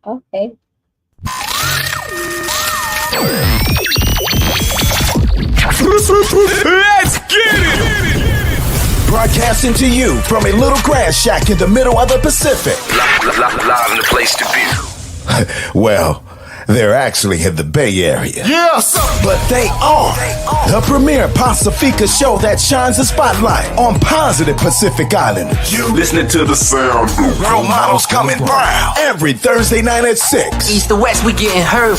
Okay. Let's get it! Broadcasting to you from a little grass shack in the middle of the Pacific. Live in the place to be. Well, they're actually in the Bay Area. Yeah, but they are the premier Pacifica show that shines a spotlight on positive Pacific Islanders. You listening to the sound. Role models coming brown every Thursday night at 6. East to west, we getting hurt.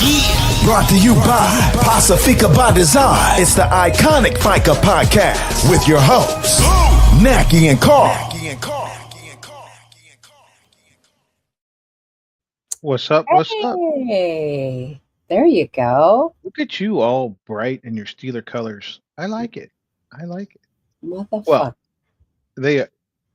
Brought to you by Pacifica by Design. It's the iconic FICA podcast with your hosts, Nackie and Carl. What's up? What's up? Hey, there you go. Look at you all bright in your Steeler colors. I like it. I like it. Motherfucker. Well, I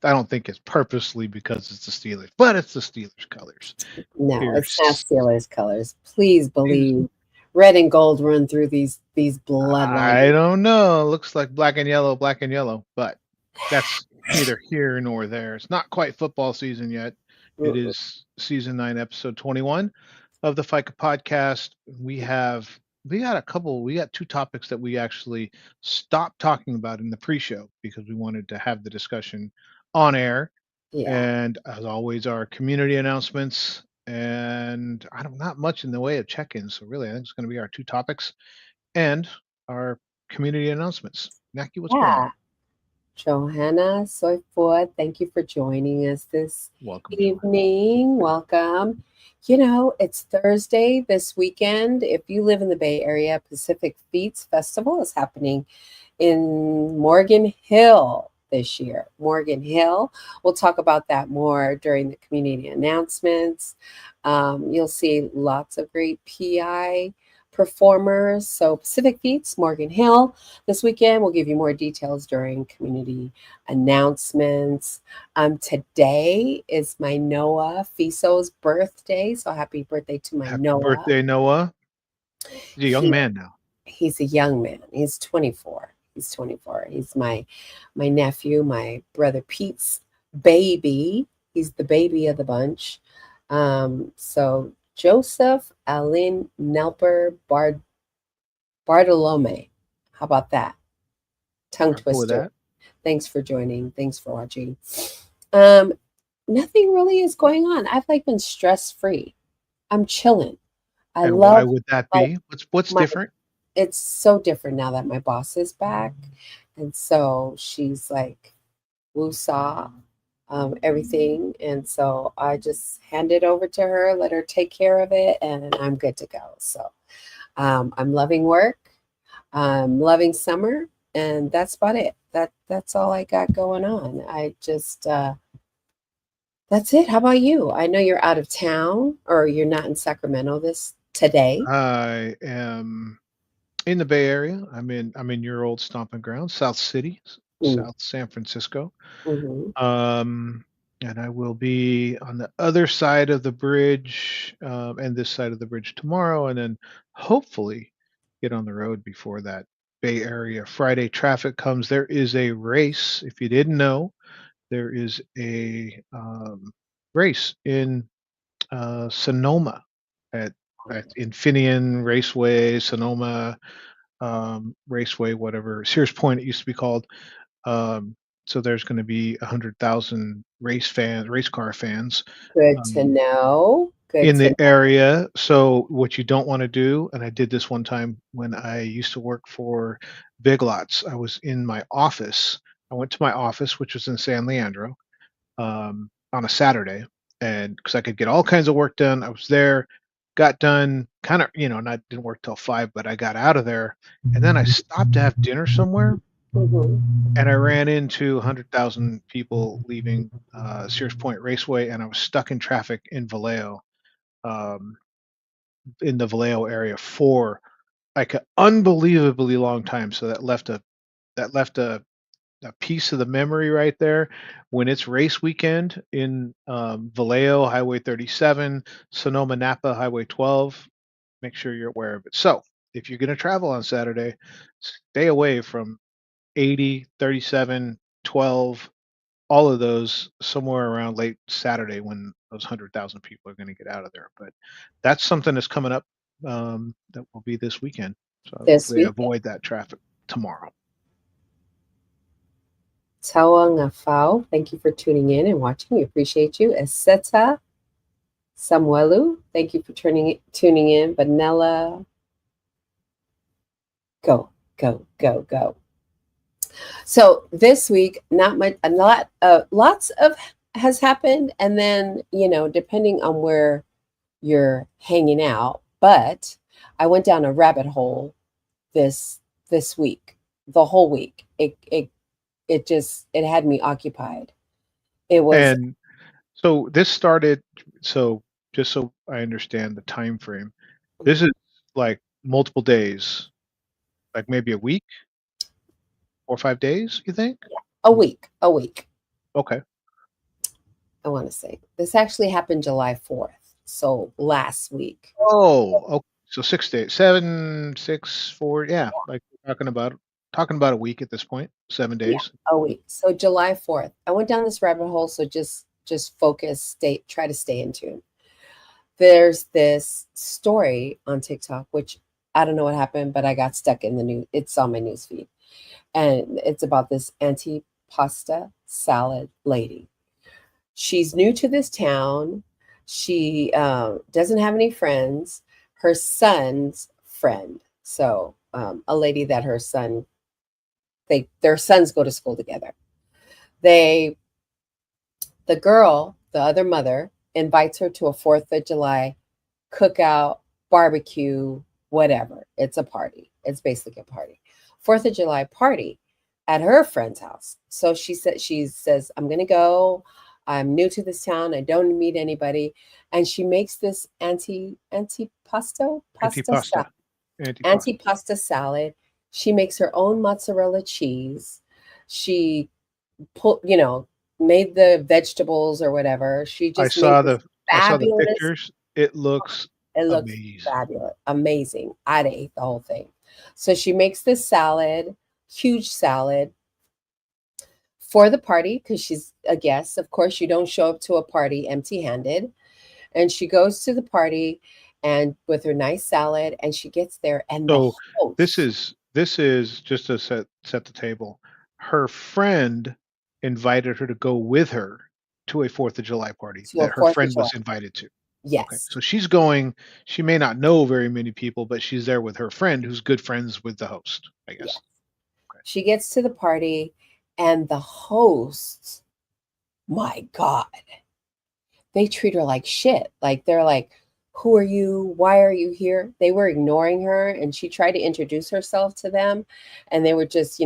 don't think it's purposely because it's the Steelers, but it's the Steelers colors. No, Fierce. it's not Steelers colors. Please believe red and gold run through these bloodlines. I don't know. Looks like black and yellow, but that's neither here nor there. It's not quite football season yet. It is season 9, episode 21 of the FICA podcast. We got 2 topics that we actually stopped talking about in the pre-show because we wanted to have the discussion on air. Yeah. And as always, our community announcements and not much in the way of check-ins. So really, I think it's going to be our 2 topics and our community announcements. Nackie, what's going on? Johanna Soyford, thank you for joining us this Welcome. evening. Welcome. You know, it's Thursday this weekend. If you live in the Bay Area, Pacific Feats Festival is happening in Morgan Hill this year. Morgan Hill. We'll talk about that more during the community announcements. You'll see lots of great PI performers. So Pacific Feats, Morgan Hill this weekend. We'll give you more details during community announcements. Today is my Noah Fiso's birthday. So happy birthday to my Happy Noah. birthday, Noah. He's a young man now. He's a young man. He's 24. He's my nephew, my brother Pete's baby. He's the baby of the bunch. So Joseph Alin Nelper Bartolome. How about that? Tongue twister. Thanks for joining. Thanks for watching. Nothing really is going on. I've been stress-free. I'm chilling. Why would that be? What's different? It's so different now that my boss is back. And so she's like, woosah. Everything. And so I just hand it over to her, let her take care of it, and I'm good to go. So I'm loving work. I'm loving summer, and that's about it. That's all I got going on. I just that's it. How about you? I know you're out of town, or you're not in Sacramento today. I am in the Bay Area. I'm in your old stomping ground, South City, South San Francisco. Mm-hmm. And I will be on the other side of the bridge and this side of the bridge tomorrow, and then hopefully get on the road before that Bay Area Friday traffic comes. There is a race. If you didn't know, there is a race in Sonoma at Infineon Raceway, Sonoma Raceway, whatever, Sears Point it used to be called. So there's going to be 100,000 race car fans. Good to know. In the area. So what you don't want to do, and I did this one time when I used to work for Big Lots. I was in my office. I went to my office, which was in San Leandro, on a Saturday, and because I could get all kinds of work done. I was there, got done, kind of, didn't work till 5, but I got out of there, and then I stopped to have dinner somewhere. Mm-hmm. And I ran into 100,000 people leaving Sears Point Raceway, and I was stuck in traffic in Vallejo, in the Vallejo area for like an unbelievably long time. So that left a piece of the memory right there. When it's race weekend in Vallejo, Highway 37, Sonoma Napa, Highway 12, make sure you're aware of it. So if you're going to travel on Saturday, stay away from 80, 37, 12, all of those somewhere around late Saturday when those 100,000 people are going to get out of there. But that's something that's coming up that will be this weekend. So this hopefully, weekend. avoid that traffic tomorrow. Tawa Ngafau, thank you for tuning in and watching. We appreciate you. Eseta Samuelu, thank you for tuning in. Vanilla, go, go, go, go. So this week, not much, a lot, lots of has happened, and then depending on where you're hanging out. But I went down a rabbit hole this week, the whole week. It had me occupied. It was And so this started. So just so I understand the time frame, this is like multiple days, like maybe a week or 5 days. You think? a week, a week. Okay. I want to say this actually happened July 4th, so last week. Oh, okay. So 6 days, 7, 6, 4. Yeah, like we're talking about a week at this point. seven Yeah, days. a week. So July 4th. I went down this rabbit hole, so just focus, try to stay in tune. There's this story on TikTok, which I don't know what happened, but I got stuck in the news. It's on my news feed. And it's about this antipasta salad lady. She's new to this town. She doesn't have any friends. Her son's friend. So a lady that their sons go to school together. The girl, the other mother, invites her to a 4th of July cookout, barbecue, whatever. It's a party. It's basically a party. 4th of July party at her friend's house. So she says, I'm gonna go. I'm new to this town. I don't meet anybody. And she makes this antipasta Antipasta. Antipasta. antipasta salad. She makes her own mozzarella cheese. She made the vegetables or whatever. She I just made saw this the fabulous. pictures. It looks It looks amazing. fabulous, amazing. I'd ate the whole thing. So she makes this salad, huge salad for the party because she's a guest. Of course, you don't show up to a party empty-handed. And she goes to the party and with her nice salad, and she gets there, and the So this host is this is just to set the table. Her friend invited her to go with her to a 4th of July party to that a her Fourth of friend July. was invited to. Okay. Yes, So she's going, she may not know very many people, but she's there with her friend who's good friends with the host, I yes. guess. Okay. She gets to the party, and the hosts, my God, they treat her like shit. Like they're like, "Who are you? Why are you here?" They were ignoring her, and she tried to introduce herself to them, and they would just,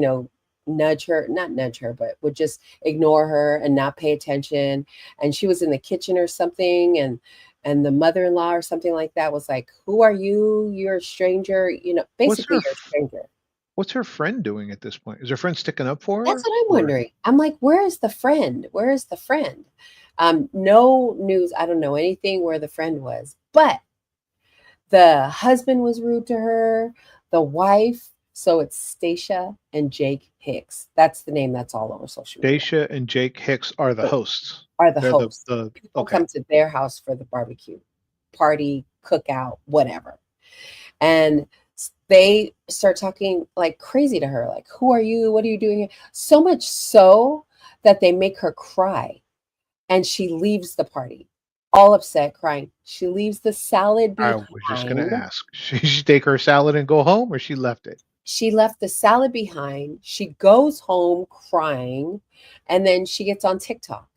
nudge her, not nudge her, but would just ignore her and not pay attention. And she was in the kitchen or something, and the mother-in-law or something like that was like, "Who are you? You're a stranger." What's Basically, her you're a stranger. what's her friend doing at this point? Is her friend sticking up for That's her? what I'm Or wondering. I'm like, where is the friend? Where is the friend? No news. I don't know anything where the friend was, but the husband was rude to her. The wife. So it's Stacia and Jake Hicks. That's the name that's all over social media. Dacia and Jake Hicks are the They hosts. are the They're hosts. the People okay. come to their house for the barbecue, party, cookout, whatever. And they start talking like crazy to her, like, "Who are you? What are you doing here?" So much so that they make her cry, and she leaves the party, all upset, crying. She leaves the salad I was just gonna behind. ask. She take her salad and go home, or she left it? She left the salad behind. She goes home crying, and then she gets on TikTok.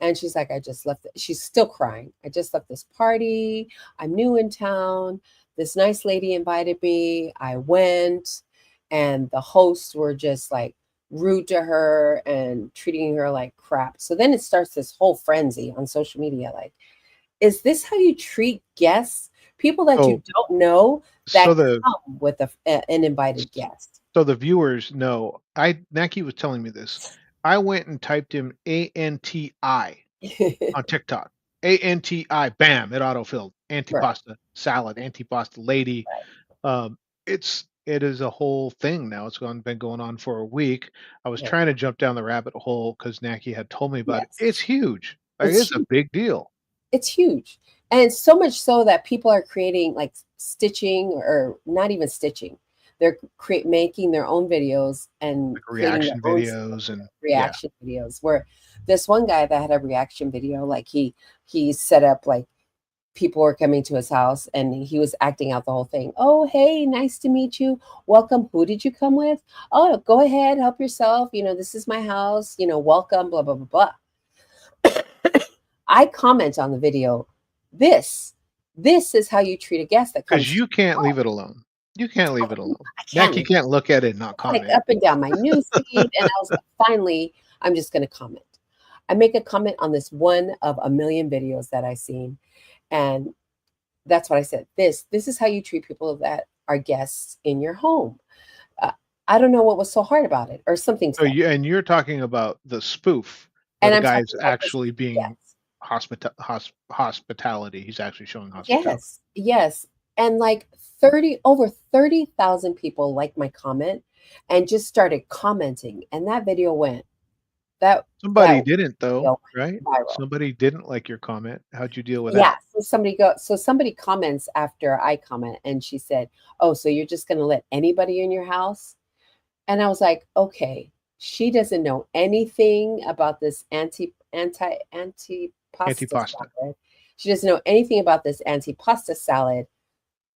And she's like, I just left. She's still crying. I just left this party. I'm new in town. This nice lady invited me. I went, and the hosts were just like rude to her and treating her like crap. So then it starts this whole frenzy on social media. Like, is this how you treat guests? People that So you don't know so that the come with an invited guest. so the viewers know. Naki was telling me this. I went and typed in ANTI on TikTok. ANTI, bam, it autofilled. Right, Antipasta salad, antipasta lady. right. It is a whole thing now. Been going on for a week. I was Yeah. trying to jump down the rabbit hole because Naki had told me about it. Yes. It's huge. Like It's it's a huge. big deal. It's huge. And so much so that people are creating like stitching or not even stitching. They're making their own videos and Like creating their reaction own videos and yeah. reaction videos where this one guy that had a reaction video, like he set up like people were coming to his house and he was acting out the whole thing. Oh, hey, nice to meet you. Welcome. Who did you come with? Oh, go ahead, help yourself. This is my house. Welcome, blah, blah, blah, blah. I comment on the video, this, this is how you treat a guest that Because comes to you can't your home. leave it alone. You can't leave it alone. I can't Mackie leave can't look at it and not like comment. up and down my news feed. And I was like, finally, I'm just going to comment. I make a comment on this one of a million videos that I've seen. And that's what I said. This is how you treat people that are guests in your home. Uh, I don't know what was so hard about it or something to So that. you're talking about the spoof where And the I'm guy's talking about this. actually being Yes. hospitality. He's actually showing hospitality. Yes. Yes. And like 30 over 30,000 people liked my comment and just started commenting. And that video went that Somebody that didn't though, video right? went viral. Somebody didn't like your comment. How'd you deal with Yeah. that? So somebody comments after I comment and she said, "Oh, so you're just gonna let anybody in your house?" And I was like, okay, she doesn't know anything about this anti pasta Antipasta. salad. She doesn't know anything about this anti pasta salad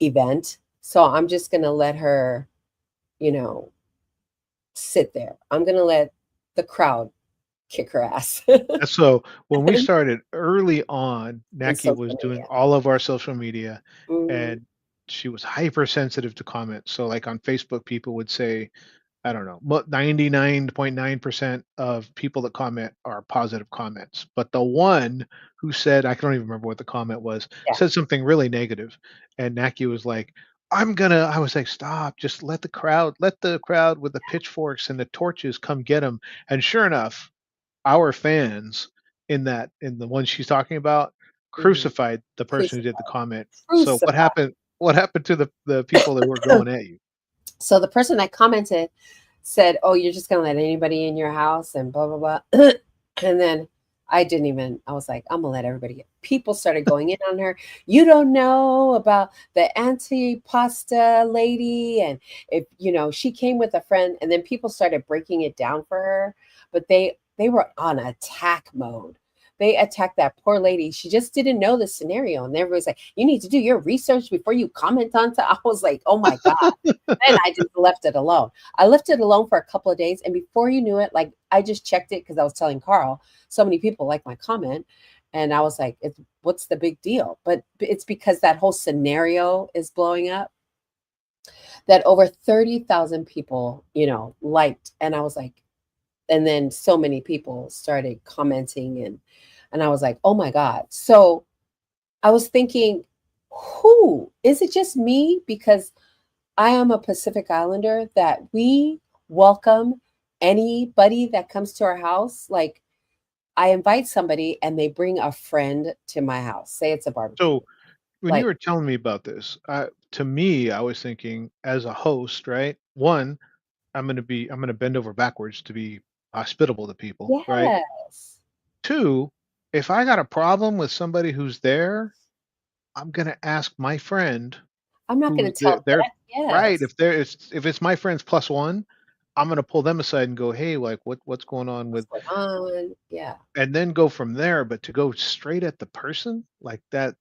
event. So I'm just gonna let her, you know, sit there. I'm gonna let the crowd kick her ass And so when we started early on, in Naki social was doing media. all of our social media Mhm. and she was hypersensitive to comments. So like on Facebook, people would say, I don't know, 99.9% of people that comment are positive comments. But the one who said, I don't even remember what the comment was, Yeah. said something really negative. And Naki was like, I was like, stop, just let the crowd with the pitchforks and the torches come get him. And sure enough, our fans in the one she's talking about Mhm. crucified the person who did the Crucified. comment. So what Crucified. happened? What happened to the people that were going at you? So the person that commented said, "Oh, you're just gonna let anybody in your house and blah blah blah." And then I didn't even. I was like, "I'm gonna let everybody." People started going in on her. You don't know about the anti-pasta lady, and if she came with a friend, and then people started breaking it down for her. But they were on attack mode. They attacked that poor lady. She just didn't know the scenario, and everybody's like, "You need to do your research before you comment on." I was like, "Oh my god." Then I just left it alone. I left it alone for a couple of days, and before you knew it, like I just checked it because I was telling Carl so many people like my comment, and I was like, "What's the big deal?" But it's because that whole scenario is blowing up. That over 30,000 people, liked, and I was like, and then so many people started commenting, and I was like, "Oh my god!" So I was thinking, who is it? Just me because I am a Pacific Islander that we welcome anybody that comes to our house. Like I invite somebody and they bring a friend to my house. Say it's a barbecue. So when you Like, were telling me about this, to me, I was thinking as a host, right? One, I'm gonna bend over backwards to be hospitable to people, right? yes. Two, if I got a problem with somebody who's there, I'm gonna ask my friend I'm not who's going to tell there, that. right? Yes. If it's my friends plus one, I'm gonna pull them aside and go, hey, like what's going on What's with, going on? Yeah. and then go from there. But to go straight at the person like that,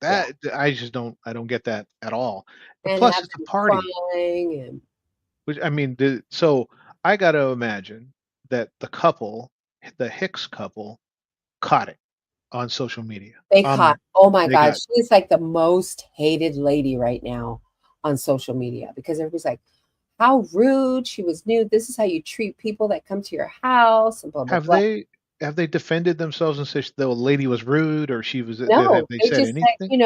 Yeah. I don't get that at all. And And plus, have it's a them party. crying and Which I mean, so I got to imagine that the Hicks couple, caught it on social media. they caught, oh my They God, got she's like the most hated lady right now on social media because everybody's like, how rude. She was new. This is how you treat people that come to your house and blah, blah, have blah. they defended themselves and said the lady was rude or she was? Have No, they they said just said, anything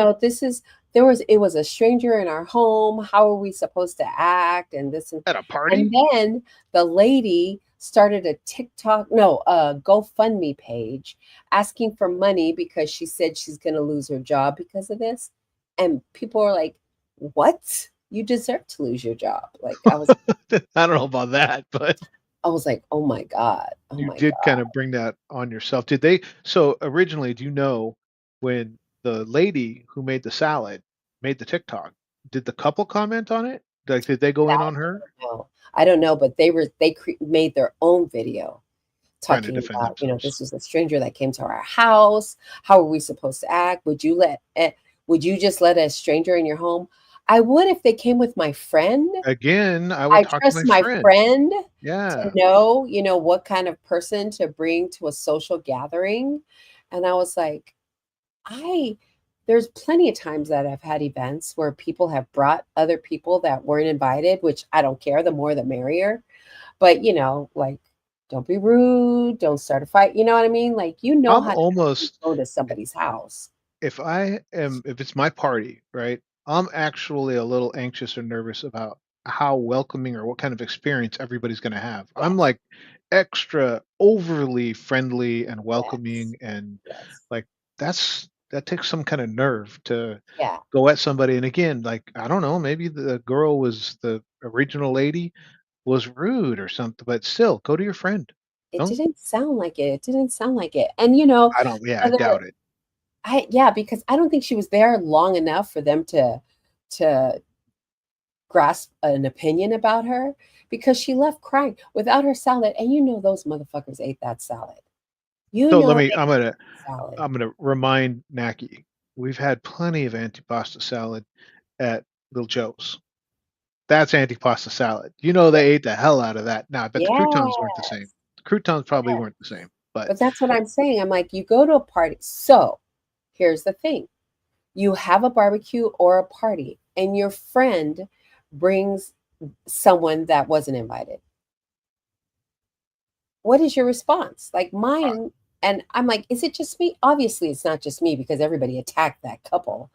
it was a stranger in our home. How are we supposed to act? And this at a and party? then the lady started a a GoFundMe page asking for money because she said she's gonna lose her job because of this. And people are like, what? You deserve to lose your job. Like I don't know about that, but I was like, oh my God. Oh you my did God. kind of bring that on yourself. Did they? So originally, do you know? when the lady who made the salad made the TikTok, did the couple comment on it? Like, did they go in on her No, I don't know, but made their own video trying to talking defend about, themselves? this was a stranger that came to our house. How are we supposed to act? Would you just let a stranger in your home? I would if they came with my friend. Again, I would I talk to trust my my friend. friend to Yeah. know, what kind of person to bring to a social gathering. And I was like, I there's plenty of times that I've had events where people have brought other people that weren't invited, which I don't care, the more the merrier. But, like, don't be rude, don't start a fight, you know what I mean? Like, I'm how to almost go to somebody's house. if it's my party, right? I'm actually a little anxious or nervous about how welcoming or what kind of experience everybody's going to have. I'm Yes, like extra overly friendly and yes, welcoming, and yes. like that takes some kind of nerve to Yeah, go at somebody. And again, like I don't know, maybe the girl was the original lady was rude or something, but still go to your friend. it Don't didn't sound like it. It didn't sound like it. And, I don't yeah, I whether doubt it. yeah, because I don't think she was there long enough for them to grasp an opinion about her because she left crying without her salad, and those motherfuckers ate that salad. You So let know me they ate salad. I'm gonna remind Nackie, we've had plenty of antipasta salad at Little Joe's. That's antipasta salad. You know they ate the hell out of that. Now, I bet the croutons Yeah, weren't the same. The croutons probably yeah. weren't the same, but But that's what I'm saying. I'm like, you go to a party. So here's the thing. You have a barbecue or a party, and your friend brings someone that wasn't invited. What is your response? Like uh, mine, and I'm like, is it just me? Obviously, it's not just me because everybody attacked that couple,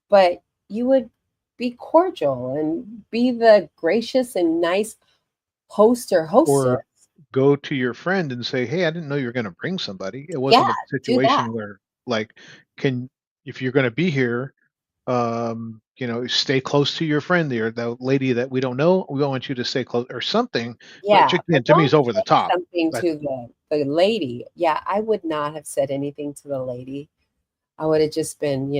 but you would be cordial and be the gracious and nice host or hostess. or go to your friend and say, "Hey, I didn't know you were gonna bring somebody." It Yeah, wasn't a do that. situation where, like, can if you're gonna be here, stay close to your friend there, the lady that we don't know, we don't want you to stay close or something, which Yeah, again, but to me is don't over the say top. something That to the lady. Yeah, I would not have said anything to the lady. I would have just been,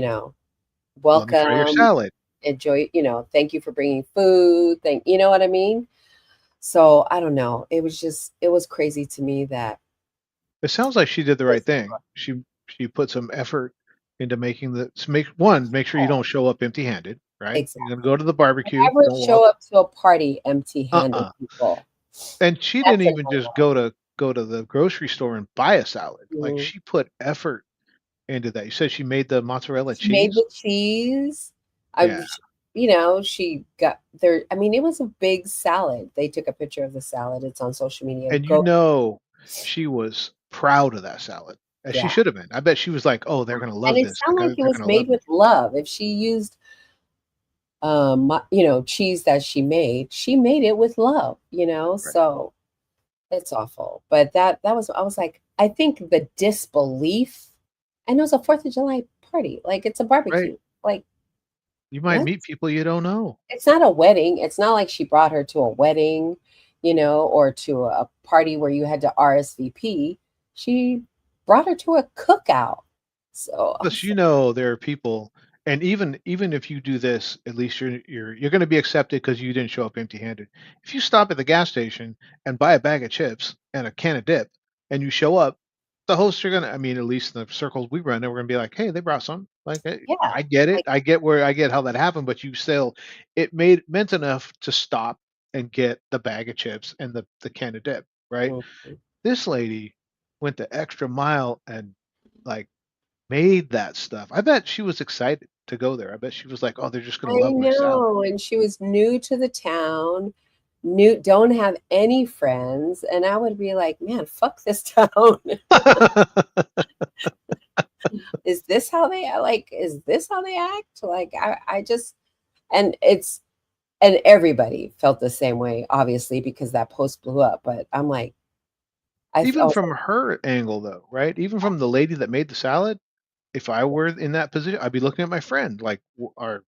let me try your welcome, salad. enjoy, thank you for bringing food. You know what I mean? So I don't know. It was crazy to me that It sounds like she did the right this, thing. She put some effort into making the to make sure you oh, don't show up empty-handed, right? You're gonna exactly. go to the barbecue, Never don't walk show up to a party empty-handed, uh-uh. people. And she didn't That's a even just no-no. go to the grocery store and buy a salad. Like, Mhm. she put effort into that. You said she made the mozzarella She made cheese? the cheese. I, Yeah. she got there. I mean, it was a big salad. They took a picture of the salad. It's on social media. And Go, she was proud of that salad, as she yeah. should have been. I bet she was like, "Oh, they're gonna And love it this. sounded like it They're was gonna love made me." with love. If she used, cheese that she made it with love. Right, So it's awful. But that was I was like, I think the disbelief, and it was a 4th of July party. Like it's a right. barbecue. Like You might what? meet people you don't know. It's not a wedding. It's not like she brought her to a wedding, or to a party where you had to RSVP. She brought her to a cookout. So I Plus, was there are people, and even if you do this, at least you're going to be accepted because you didn't show up empty-handed. If you stop at the gas station and buy a bag of chips and a can of dip, and you show up, the hosts are gonna. I mean, at least in the circles we run, we're gonna be like, "Hey, they brought some." Like, yeah, I get it. like I get how that happened, but you still, meant enough to stop and get the bag of chips and the can of dip, right? mhm. This lady went the extra mile and like made that stuff. I bet she was excited to go there. I bet she was like, "Oh, they're just gonna I love my salad." know. And she was new to the town, new, don't have any friends. And I would be like, man, fuck this town. Is this how they act? Like I just and it's and everybody felt the same way, obviously, because that post blew up. But I'm like, I Even was from her angle though, right? Even from the lady that made the salad, if I were in that position, I'd be looking at my friend like, are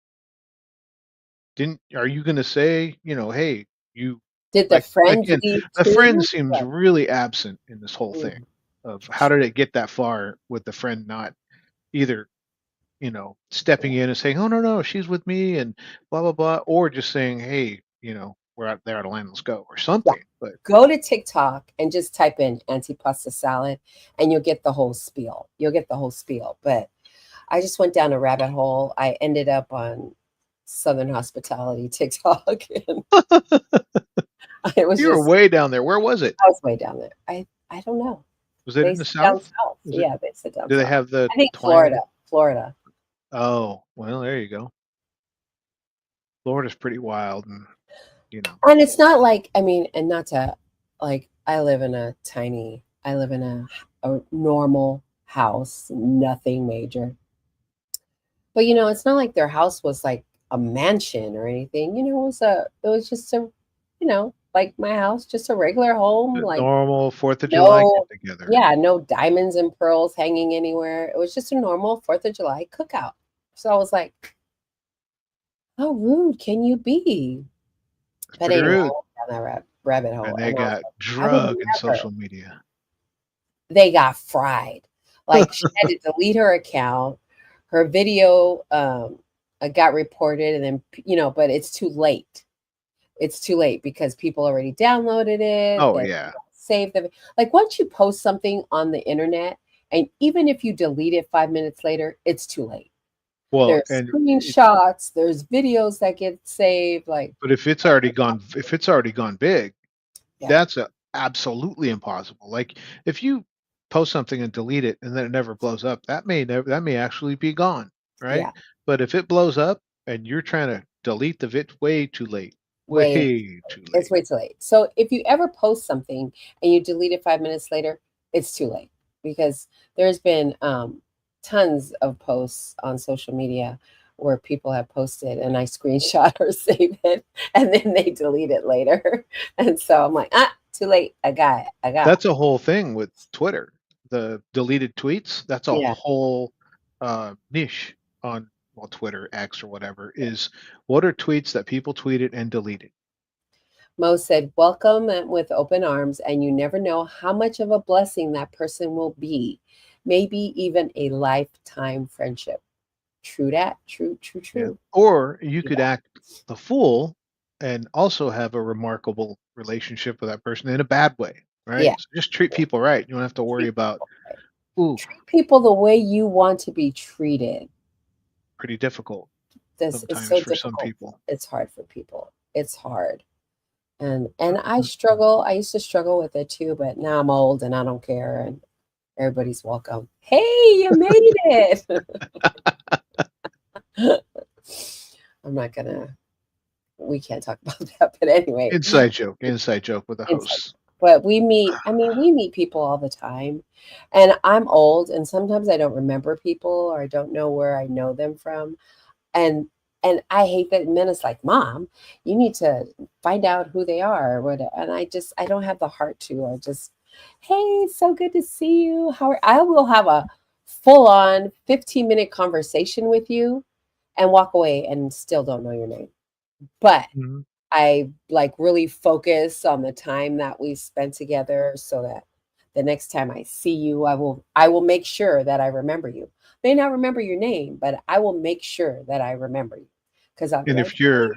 you gonna say, "Hey, you," did the like friend again, leave the friend too? seems What? really absent in this whole thing Mm. of how did it get that far with the friend not either stepping in and saying, "Oh no, she's with me," and blah blah blah, or just saying, "Hey, we're out there out of line, let's go," or Yeah. something. But Go to TikTok and just type in antipasta salad and you'll get the whole spiel. You'll get the whole spiel. But I just went down a rabbit hole. I ended up on Southern Hospitality TikTok and it was you were just way down there. Where was it? I was way down there. I don't know. Was it They in the sit down south? south. Was it? Yeah, they sit down Do they south. have the I think Florida. twang? Florida. Oh, well, there you go. Florida's pretty wild, and And it's not like, I mean, and not to like I live in a normal house, nothing major. But it's not like their house was like a mansion or anything. It was just a, like my house, just a regular home, the like normal Fourth of July get no, together. yeah, no diamonds and pearls hanging anywhere. It was just a normal 4th of July cookout. So I was like, how rude can you be? It's But pretty anyway, I rude, went down that rabbit and hole, they and I was got like, I would drug in never. social media. They got fried. Like she had to delete her account. Her video got reported, and then but it's too late. It's too late because people already downloaded it. Oh They yeah. saved them. Like once you post something on the internet, and even if you delete it 5 minutes later, it's too late. Well, There's and screenshots. There's videos that get saved. Like but if it's already gone big, yeah, that's absolutely impossible. Like if you post something and delete it and then it never blows up, that may actually be gone, right? yeah. But if it blows up and you're trying to delete the vid, way too late, Way way too It's late. way too late. So if you ever post something and you delete it 5 minutes later, it's too late because there's been tons of posts on social media where people have posted and I screenshot or save it and then they delete it later. And so I'm like, too late. I got it. I got That's a whole thing with Twitter. The deleted tweets, that's it. a Yeah. whole niche on, well, Twitter, X or whatever, is what are tweets that people tweeted and deleted. Mo said, welcome with open arms, and you never know how much of a blessing that person will be. Maybe even a lifetime friendship. True that. True, true, Yeah. true. Or you True could that. act the fool and also have a remarkable relationship with that person in a bad way, right? Yeah. So just treat Yeah. people right. You don't have to worry Treat about, people right. ooh, Treat people the way you want to be treated. pretty difficult This is sometimes so for some difficult. people. It's hard for people. It's hard. And I Mhm. struggle. I used to struggle with it too, but now I'm old and I don't care and everybody's welcome. Hey, you made it. I'm not gonna we can't talk about that, but anyway, Inside joke with the inside. hosts. But we meet people all the time. And I'm old and sometimes I don't remember people or I don't know where I know them from. And I hate that men is like, Mom, you need to find out who they are or what and I don't have the heart to. I just, hey, it's so good to see you. I will have a full on 15-minute conversation with you and walk away and still don't know your name. But Mhm. I like really focus on the time that we spent together so that the next time I see you, I will make sure that I remember you. May not remember your name, but I will make sure that I remember you. Because I'll be And like, if you're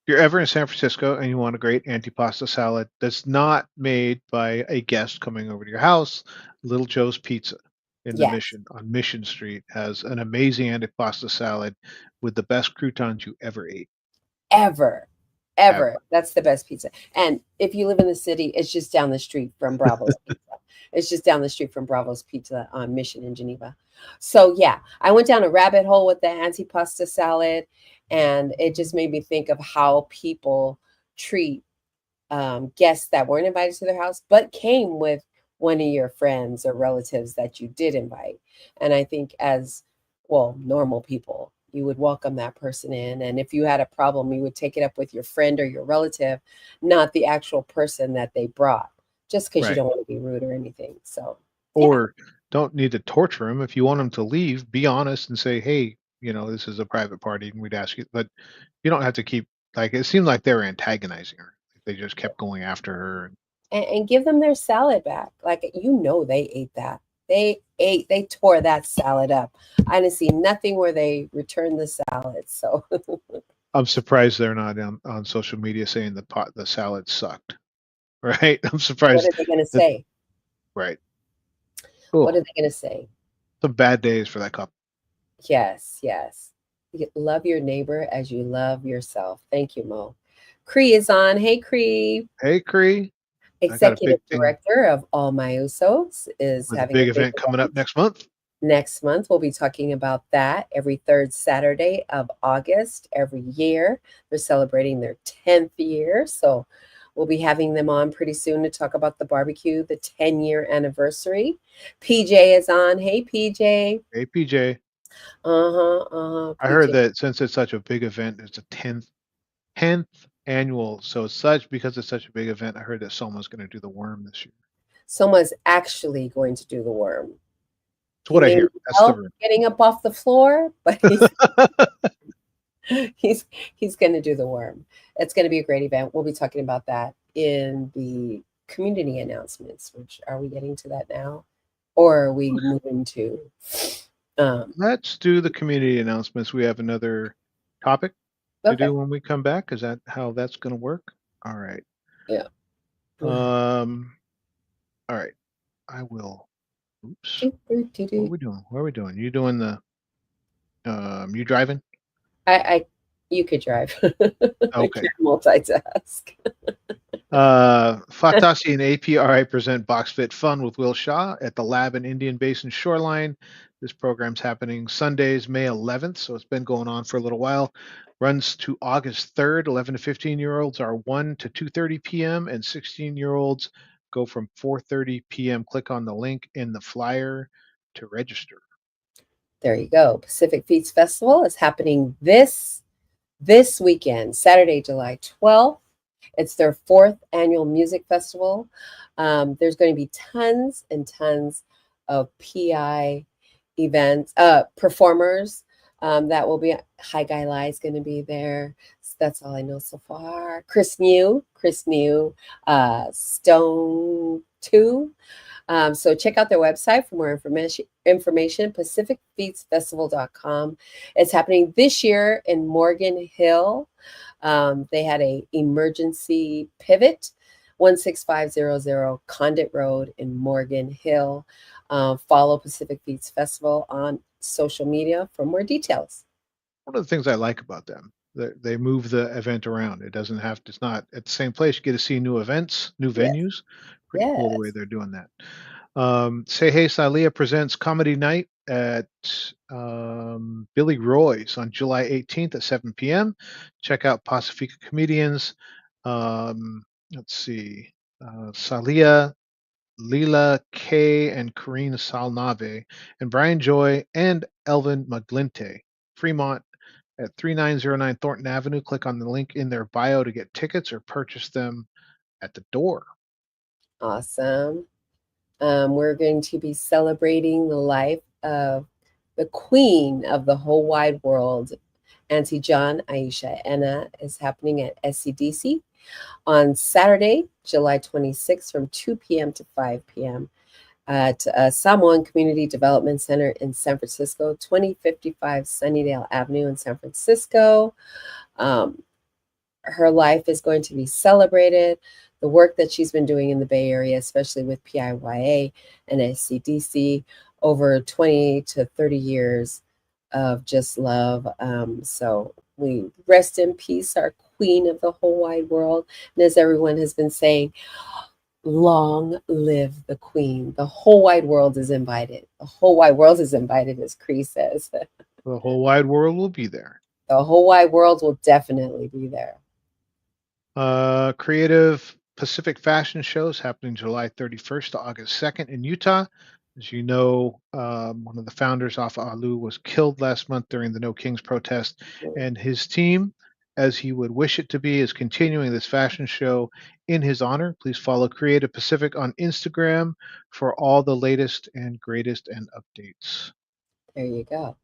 ever in San Francisco and you want a great antipasta salad that's not made by a guest coming over to your house, Little Joe's Pizza in the yes, Mission on Mission Street has an amazing antipasta salad with the best croutons you ever ate. ever, Ever. ever. That's the best pizza. And if you live in the city, it's just down the street from Bravo's Pizza. It's just down the street from Bravo's Pizza on Mission in Geneva. So yeah, I went down a rabbit hole with the antipasta salad, and it just made me think of how people treat guests that weren't invited to their house, but came with one of your friends or relatives that you did invite. And I think as well, normal people, you would welcome that person in. And if you had a problem, you would take it up with your friend or your relative, not the actual person that they brought, just because you Right. don't want to be rude or anything. So, yeah, Or don't need to torture them. If you want them to leave, be honest and say, hey, this is a private party and we'd ask you, but you don't have to keep, like, it seemed like they were antagonizing her. They just kept going after her. and give them their salad back. Like, they ate that. They tore that salad up. I didn't see nothing where they returned the salad. So I'm surprised they're not on social media saying the salad sucked. Right? I'm what surprised are they going to that say? right. What Oh, are they going to say? some bad days for that couple. Yes, yes. Love your neighbor as you love yourself. Thank you, Mo. Cree is on. Hey, Cree. Hey, Cree, I got a Executive big thing. Director of All My Usos is With a having a big big event coming up event. next month. Next month, we'll be talking about that every third Saturday of August every year. They're celebrating their 10th year. So we'll be having them on pretty soon to talk about the barbecue, the 10-year anniversary. PJ is on. Hey, PJ. Hey, PJ, I heard PJ. that since it's such a big event, it's a tenth annual. So because it's such a big event, I heard that someone's going to do the worm this year. Someone's actually going to do the worm. That's He what I may hear. need That's the help rumor. getting up off the floor, but he's he's going to do the worm. It's going to be a great event. We'll be talking about that in the community announcements. Which are we getting to that now, or are we moving to? Um, Let's do the community announcements. We have another topic to okay, do when we come back. Is that how that's going to work? All right. yeah. Um. All right. I will. Oops. What are we doing? What are we doing? You doing the? You driving? I you could drive. I Okay. can't multitask. Fatasi and APRI present Box Fit Fun with Will Shaw at the lab in Indian Basin Shoreline. This program's happening Sundays, May 11th, so it's been going on for a little while. Runs to August 3rd. 11 to 15-year-olds are 1 to 2:30 p.m. and 16-year-olds go from 4:30 p.m. Click on the link in the flyer to register. There you go. Pacific Feats Festival is happening this weekend, Saturday, July 12th. It's their fourth annual music festival. There's going to be tons and tons of PI events, performers that will be. Hi Guy Lai is going to be there. So that's all I know so far. Chris New, Stone 2. So check out their website for more information, pacificfeatsfestival.com. It's happening this year in Morgan Hill. They had a emergency pivot, 16500 Condit Road in Morgan Hill. Follow Pacific Feats Festival on social media for more details. One of the things I like about them, they move the event around. It doesn't have to, it's not at the same place. You get to see new events, new Yes, venues. Pretty cool the way yes. they're doing that. Say Hey Salia presents Comedy Night at Billy Roy's on July 18th at 7 p.m. Check out Pacifica comedians. Let's see. Salia, Leela K, and Karine Salnave, and Brian Joy and Elvin Maglinte. Fremont at 3909 Thornton Avenue. Click on the link in their bio to get tickets or purchase them at the door. Awesome. We're going to be celebrating the life of the queen of the whole wide world, Auntie John Aisha Enna, is happening at SCDC on Saturday, July 26th from 2 p.m. to 5 p.m. at Samoan Community Development Center in San Francisco, 2055 Sunnydale Avenue in San Francisco. Um, Her life is going to be celebrated. The work that she's been doing in the Bay Area, especially with PIYA and SCDC, over 20 to 30 years of just love. So we rest in peace, our queen of the whole wide world. And as everyone has been saying, long live the queen. The whole wide world is invited. The whole wide world is invited, as Cree says. The whole wide world will be there. The whole wide world will definitely be there. Creative Pacific Fashion Shows happening July 31st to August 2nd in Utah. As you know, one of the founders, Afa Alu, was killed last month during the No Kings protest, and his team, as he would wish it to be, is continuing this fashion show in his honor. Please follow Creative Pacific on Instagram for all the latest and greatest and updates. There you go.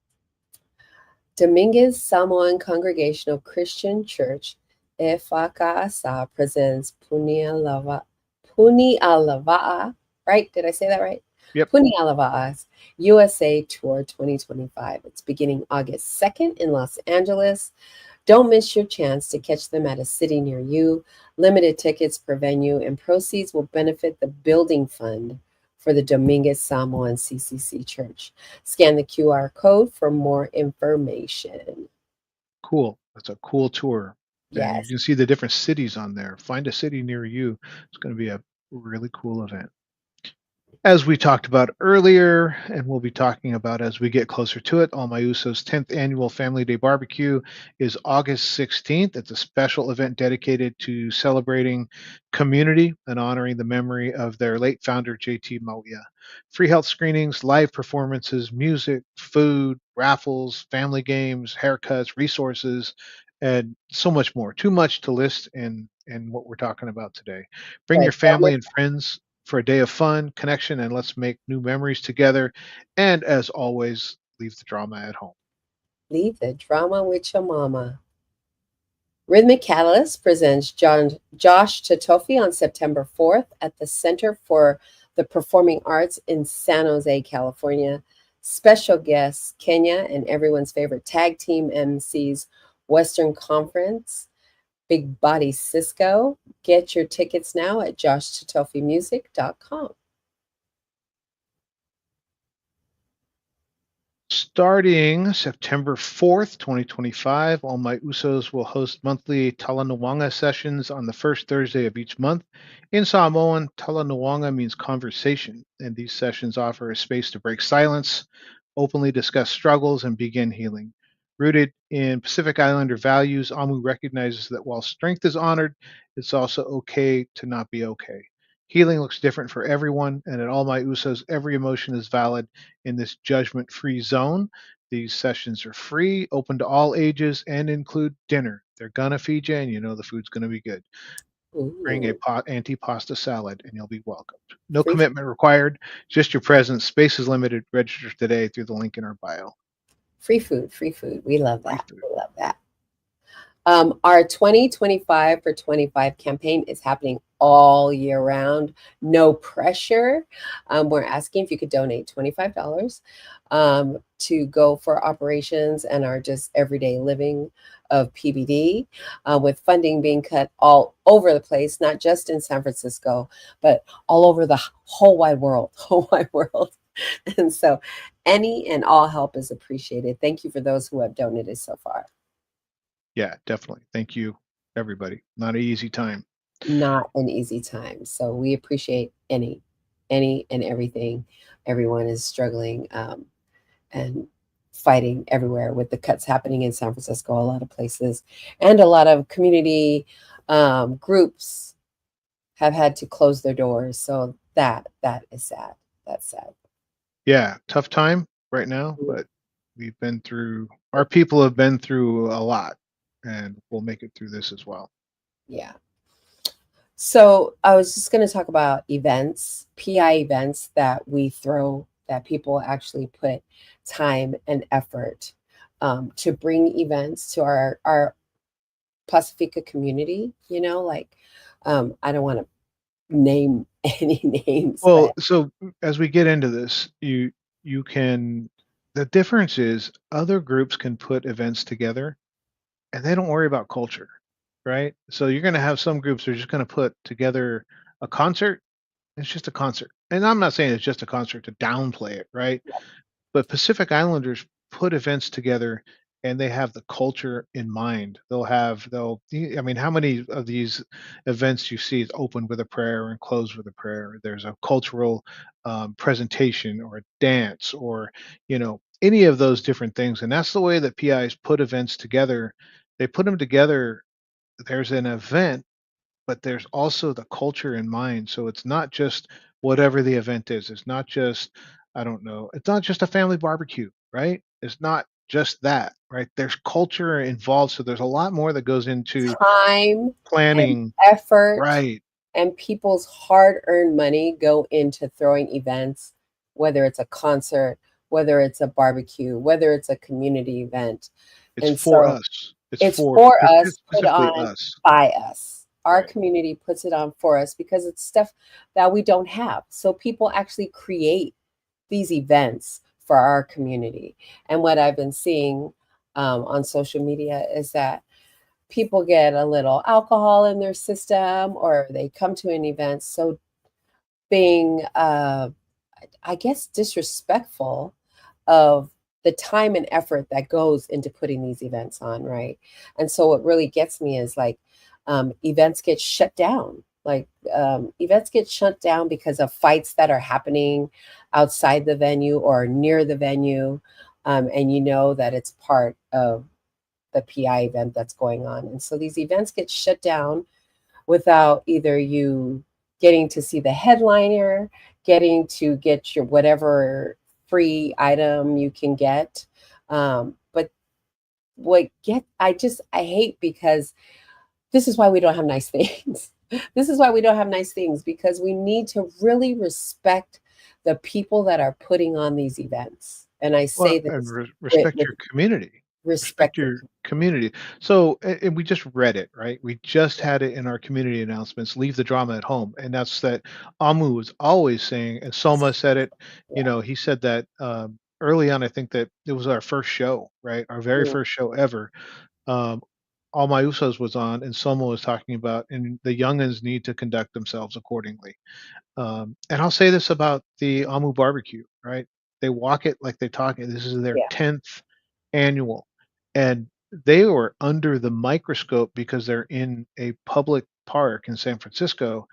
Dominguez Samoan Congregational Christian Church, Efaka'asa, presents Puni Alava'a. Right? Did I say that right? Yep. Punyalavas USA Tour 2025. It's beginning August 2nd in Los Angeles. Don't miss your chance to catch them at a city near you. Limited tickets per venue, and proceeds will benefit the building fund for the Dominguez Samoan CCC Church. Scan the QR code for more information. Cool. That's a cool tour. And you Yes. can see the different cities on there. Find a city near you. It's going to be a really cool event. As we talked about earlier, and we'll be talking about as we get closer to it, All My Usos' 10th annual Family Day Barbecue is August 16th. It's a special event dedicated to celebrating community and honoring the memory of their late founder, JT Mauia. Free health screenings, live performances, music, food, raffles, family games, haircuts, resources, and so much more. Too much to list in what we're talking about today. Bring your But don't family and friends for a day of fun, connection, and let's make new memories together. And as always, leave the drama at home. leave the drama with your mama. Rhythmic Catalyst presents Josh Tatofi on September 4th at the Center for the Performing Arts in San Jose, California. Special guests, Kenya and everyone's favorite tag team MCs, Western Conference, Big Body Cisco. Get your tickets now at joshtatofimusic.com. Starting September 4th, 2025, All My Usos will host monthly Talanoanga sessions on the first Thursday of each month. In Samoan, Talanoanga means conversation, and these sessions offer a space to break silence, openly discuss struggles, and begin healing. Rooted in Pacific Islander values, Amu recognizes that while strength is honored, it's also okay to not be okay. Healing looks different for everyone, and at All My Usos, every emotion is valid in this judgment free zone. These sessions are free, open to all ages, and include dinner. They're going to feed you, and you know the food's going to be good. Bring a Ooh, antipasta salad, and you'll be welcomed. No free, commitment required, just your presence. Space is limited. Register today through the link in our bio. free food, free food. We love Free that. food. We love that. Our 2025 for 25 campaign is happening all year round. No pressure. We're asking if you could donate $25 to go for operations and our just everyday living of PBD, with funding being cut all over the place, not just in San Francisco, but all over the whole wide world, whole wide world. And so any and all help is appreciated. Thank you for those who have donated so far. Yeah, definitely. Thank you, everybody. Not an easy time. Not an easy time. So we appreciate any and everything. Everyone is struggling and fighting everywhere with the cuts happening in San Francisco, a lot of places, and a lot of community groups have had to close their doors. So that is sad. That's sad. Yeah, tough time right now, but our people have been through a lot, and we'll make it through this as well. Yeah. So I was just going to talk about events, PI events that we throw that people actually put time and effort to bring events to our Pacifica community. Like I don't want to name any names, Well, but so as we get into this, you can the difference is other groups can put events together and they don't worry about culture, right? So you're going to have some groups that are just going to put together a concert. It's just a concert. And I'm not saying it's just a concert to downplay it, right? But Pacific Islanders put events together and they have the culture in mind. I mean, how many of these events you see is open with a prayer and close with a prayer? There's a cultural presentation or a dance or, any of those different things. And that's the way that PIs put events together. They put them together. There's an event, but there's also the culture in mind. So it's not just whatever the event is. It's not just, I don't know, it's not just a family barbecue, right? It's not just that, right? There's culture involved. So there's a lot more that goes into time and planning, effort right? and people's hard-earned money go into throwing events, whether it's a concert, whether it's a barbecue, whether it's a community event. It's And for so us. It's it's for for us, put specifically on us, by us. Our right? community puts it on for us because it's stuff that we don't have. So people actually create these events for our community. And what I've been seeing on social media is that people get a little alcohol in their system, or they come to an event so being, I guess, disrespectful of the time and effort that goes into putting these events on, right? And so what really gets me is like events get shut down. Like events get shut down because of fights that are happening outside the venue or near the venue. And you know that it's part of the PI event that's going on. And so these events get shut down without either you getting to see the headliner, getting to get your whatever free item you can get. But I hate because this is why we don't have nice things. This is why we don't have nice things, because we need to really respect the people that are putting on these events. And I Well, say and this respect with your community. Respect respect. your community. So, and we just read it, right? We just had it in our community announcements, leave the drama at home. And that's that Amu was always saying, and Soma said it, Yeah. he said that early on, I think that it was our first show, right? Our very Mm, first show ever. Um, All My Usos was on, and Soma was talking about, and the youngins need to conduct themselves accordingly. And I'll say this about the Amu barbecue, right? They walk it like they talk it. This is their yeah. 10th annual, and they were under the microscope because they're in a public park in San Francisco.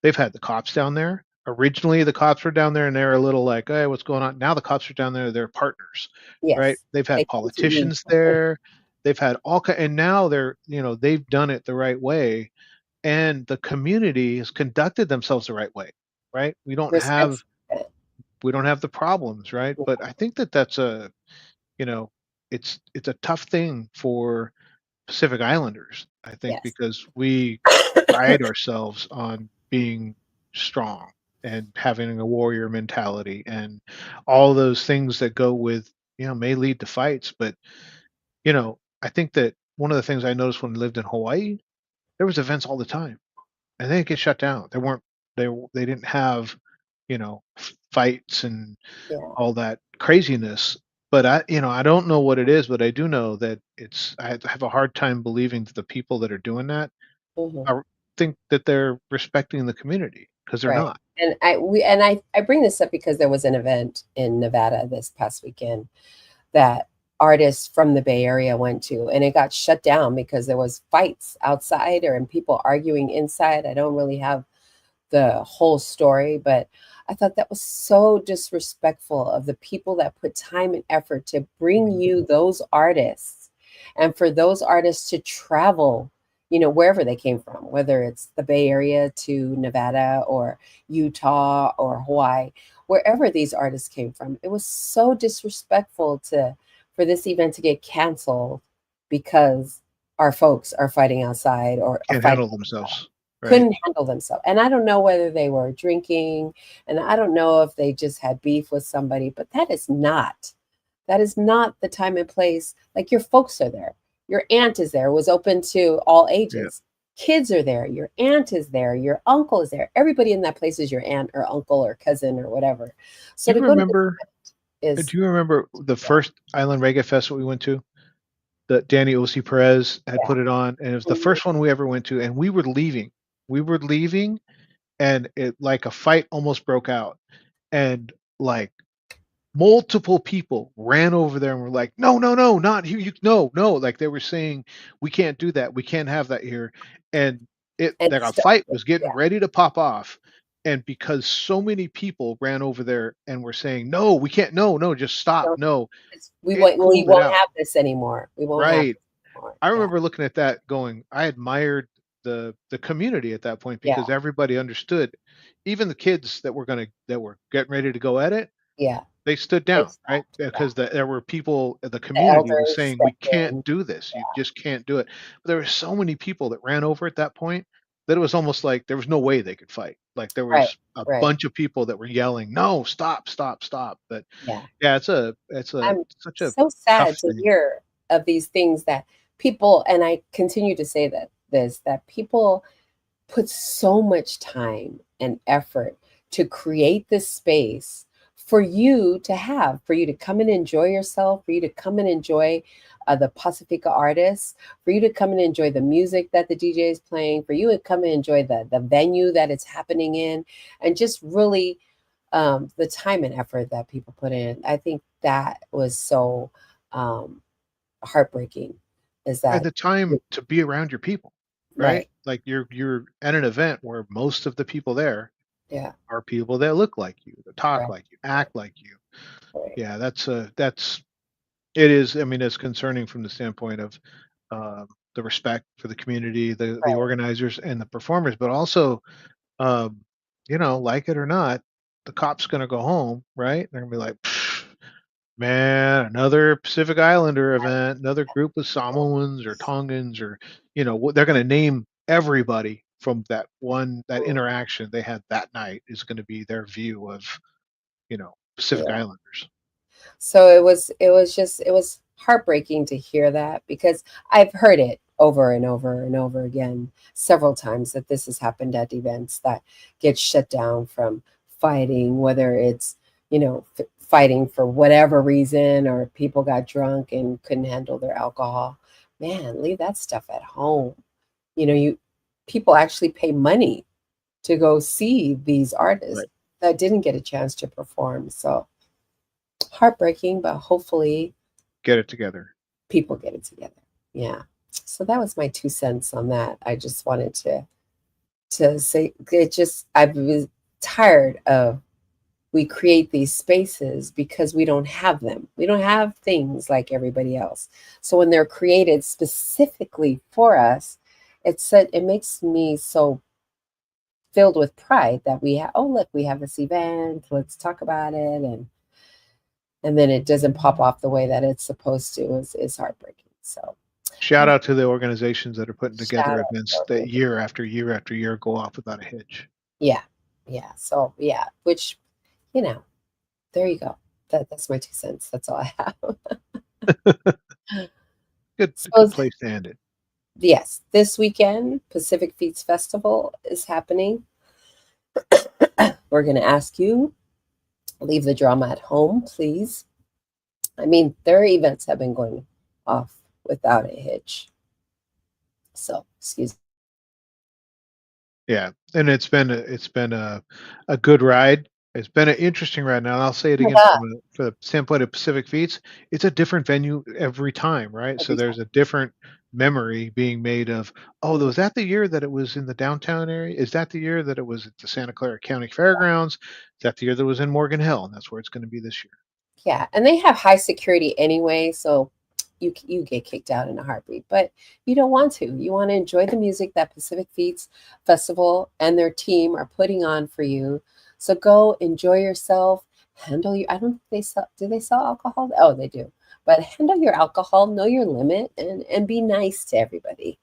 They've had the cops down there. Originally, the cops were down there, and they're a little like, "Hey, what's going on?" Now the cops are down there; they're partners, right? Yes. They've They had come to eat. politicians there. They've had and now they've done it the right way, and the community has conducted themselves the right way, right? Respect. We don't have the problems, right? But I think that that's you know, it's a tough thing for Pacific Islanders, I think, Yes. because we pride ourselves on being strong and having a warrior mentality and all those things that go with, may lead to fights. But, I think that one of the things I noticed when I lived in Hawaii, there was events all the time and they didn't get shut down. They weren't they didn't have, fights and Yeah. all that craziness. But I don't know what it is, but I do know that I have a hard time believing that the people that are doing that Hmm. are think that they're respecting the community, because they're Right. not. And I bring this up because there was an event in Nevada this past weekend that artists from the Bay Area went to, and it got shut down because there was fights outside or and people arguing inside. I don't really have the whole story, but I thought that was so disrespectful of the people that put time and effort to bring Mhm. you those artists, and for those artists to travel, wherever they came from, whether it's the Bay Area to Nevada or Utah or Hawaii, wherever these artists came from. It was so disrespectful to for this event to get canceled because our folks are fighting outside or are Can't fighting handle themselves, right? couldn't handle themselves. And I don't know whether they were drinking, and I don't know if they just had beef with somebody, but that is not the time and place. Like your folks are there. Your aunt is there. It was open to all Yeah. ages. Kids are there. Your aunt is there. Your uncle is there. Everybody in that place is your aunt or uncle or cousin or whatever. So Do to you go to this remember? is Do you remember the yeah, first Island Reggae Fest that we went to? That Danny Osi Perez had yeah. put it on, and it was the Mhm. first one we ever went to, and we were leaving. We were leaving, and it like a fight almost broke out, and like multiple people ran over there and were like, "No, no, no, not here! You no, no!" Like they were saying, "We can't do that. We can't have that here." And And like a stuff. fight was getting Yeah. ready to pop off, and because so many people ran over there and were saying, "No, we can't! No, no, just stop! So No!" we It won't we cooled it won't out, have this anymore. We won't have right? this anymore. I Yeah. remember looking at that going, I admired the community at that point Yeah. because everybody understood, even the kids that were getting ready to go at it, Yeah. they stood They down, right? stopped. Yeah. Because there were people, the The community was elders saying, "We stepped can't in. do this. You Yeah. just can't do it." But there were so many people that ran over at that point that it was almost like there was no way they could fight. Like there Right. was a Right. bunch of people that were yelling, "No, stop, stop, stop!" But Yeah. yeah, it's I'm such a so tough sad to thing. hear of these things that people, and I continue to say that people put so much time and effort to create this space for you to have, for you to come and enjoy yourself, for you to come and enjoy the Pacifica artists, for you to come and enjoy the music that the DJ is playing, for you to come and enjoy the venue that it's happening in, and just really the time and effort that people put in. I think that was so um, heartbreaking. Is And that the time to be around your people, right? right? Like you're at an event where most of the people there Yeah, are people that look like you, that talk right, like you, right, act like you. right, Yeah, that's it is. I mean, it's concerning from the standpoint of the respect for the community, the right. organizers, and the performers, but also, um, like it or not, the cop's going to go home, right? They're going to be like, "Pfft, man, another Pacific Islander event, another group of Samoans or Tongans, or they're going to name everybody from that interaction they had that night is going to be their view of Pacific Yeah. Islanders. So it was heartbreaking to hear that because I've heard it over and over and over again several times that this has happened at events that get shut down from fighting, whether it's, fighting for whatever reason or people got drunk and couldn't handle their alcohol. Man, leave that stuff at home. You people actually pay money to go see these artists Right. that didn't get a chance to perform. So heartbreaking, but hopefully Get it together. people get it together. Yeah. So that was my 2 cents on that. I just wanted to say it just I was tired of we create these spaces because we don't have them. We don't have things like everybody else. So when they're created specifically for us, it makes me so filled with pride that we have, oh look, we have this event, let's talk about it, and then it doesn't pop off the way that it's supposed to is heartbreaking. So Shout out to the organizations that are putting shout together out to events our that organization. year after year after year go off without a hitch. Yeah, yeah. So yeah, which you know, there you go. That's my 2 cents. That's all I have. Good So place to end it. yes, this weekend Pacific Feats Festival is happening. We're going to ask you leave the drama at home, please. I mean, their events have been going off without a hitch. So excuse Yeah, and it's been a good ride. It's been an interesting ride. Now I'll say it me. again Yeah, from the standpoint of Pacific Feats. It's a different venue every time, right? So every time. there's a different memory being made of, oh, Mhm. was that the year that it was in the downtown area? Is that the year that it was at the Santa Clara County Fairgrounds? Is that the year that it was in Morgan Hill? And that's where it's going to be this year. Yeah, and they have high security anyway, so you get kicked out in a heartbeat. But you don't want to. You want to enjoy the music that Pacific Feats Festival and their team are putting on for you. So go enjoy yourself. Handle your. I don't think they sell. Do they sell alcohol? Oh, they do. But handle your alcohol. Know your limit, and be nice to everybody.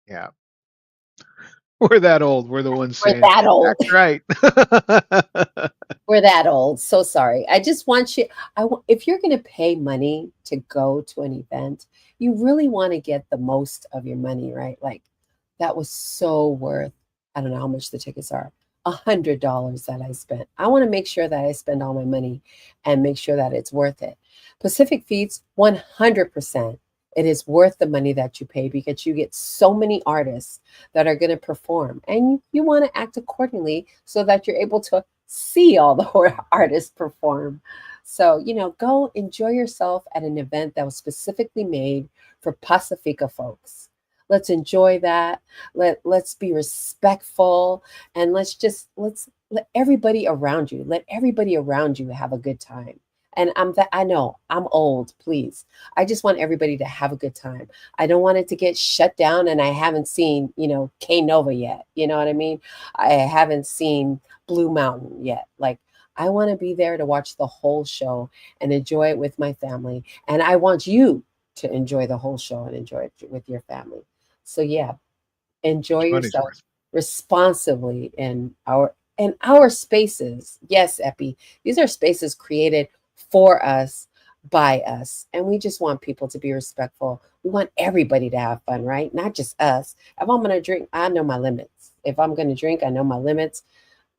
Yeah, we're that old. We're the ones We're saying that old. that's right. We're that old. So sorry. I just want you. If you're going to pay money to go to an event, you really want to get the most of your money, right? Like that was so worth. I don't know how much the tickets are. $100 that I spent. I want to make sure that I spend all my money and make sure that it's worth it. Pacific Feeds, 100%. It is worth the money that you pay because you get so many artists that are going to perform, and you want to act accordingly so that you're able to see all the artists perform. So, go enjoy yourself at an event that was specifically made for Pacifica folks. Let's enjoy that. Let's be respectful, and let's let everybody around you have a good time. And I know I'm old, please. I just want everybody to have a good time. I don't want it to get shut down and I haven't seen, K Nova yet. You know what I mean? I haven't seen Blue Mountain yet. Like, I want to be there to watch the whole show and enjoy it with my family. And I want you to enjoy the whole show and enjoy it with your family. So yeah, enjoy Money's yourself worth. responsibly in our spaces. Yes, Epi, these are spaces created for us by us, and we just want people to be respectful. We want everybody to have fun, right? Not just us. If I'm going to drink, I know my limits. If I'm going to drink, I know my limits.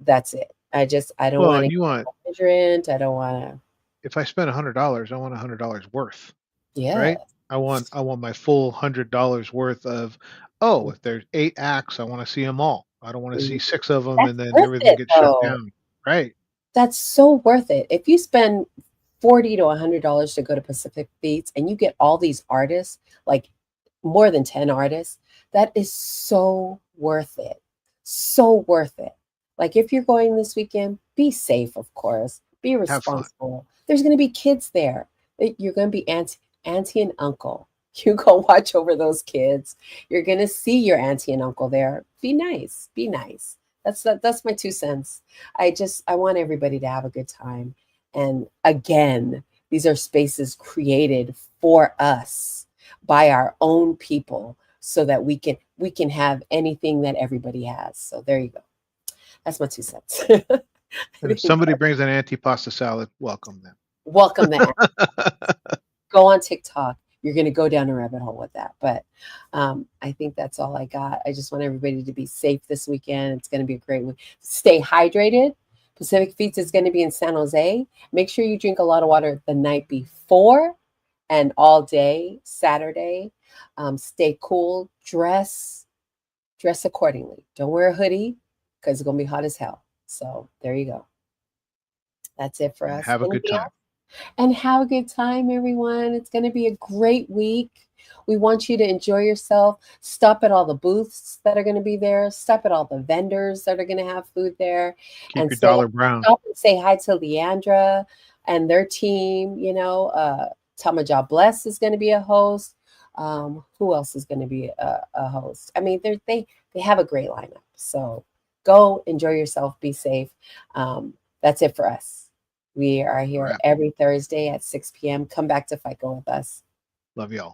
That's it. I don't Well, want to and get you want, belligerent. I don't want to. if I spend $100, I want $100 worth, Yeah. right? I want my full $100 worth of, oh, if there's 8 acts, I wanna see them all. I don't wanna see Mhm. 6 of them That's and then worth everything it gets shut though. down. Right. That's so worth it. If you spend $40 to $100 to go to Pacific Beats and you get all these artists, like more than 10 artists, that is so worth it. So worth it. Like if you're going this weekend, be safe, of course. Be Have fun. responsible. There's going to be kids there. You're going to be auntie and uncle. You go watch over those kids. You're going to see your auntie and uncle there. Be nice. Be nice. That's my 2 cents. I want everybody to have a good time. And again, these are spaces created for us by our own people so that we can have anything that everybody has. So there you go. That's my 2 cents. And if somebody brings an antipasta salad, welcome them. Welcome that. Go on TikTok. You're going to go down a rabbit hole with that. But I think that's all I got. I just want everybody to be safe this weekend. It's going to be a great week. Stay hydrated. Pacific Feats is going to be in San Jose. Make sure you drink a lot of water the night before and all day Saturday. Stay cool. Dress accordingly. Don't wear a hoodie because it's going to be hot as hell. So there you go. That's it for And us. have a good Anything time. else? And have a good time, everyone. It's going to be a great week. We want you to enjoy yourself. Stop at all the booths that are going to be there. Stop at all the vendors that are going to have food there. Keep And your say, dollar brown. stop and say hi to Leandra and their team. Tamaja Bless is going to be a host. Who else is going to be a host? I mean, they have a great lineup. So go enjoy yourself. Be safe. That's it for us. We are here Wrap. every Thursday at 6 p.m. Come back to FICO with us. Love y'all.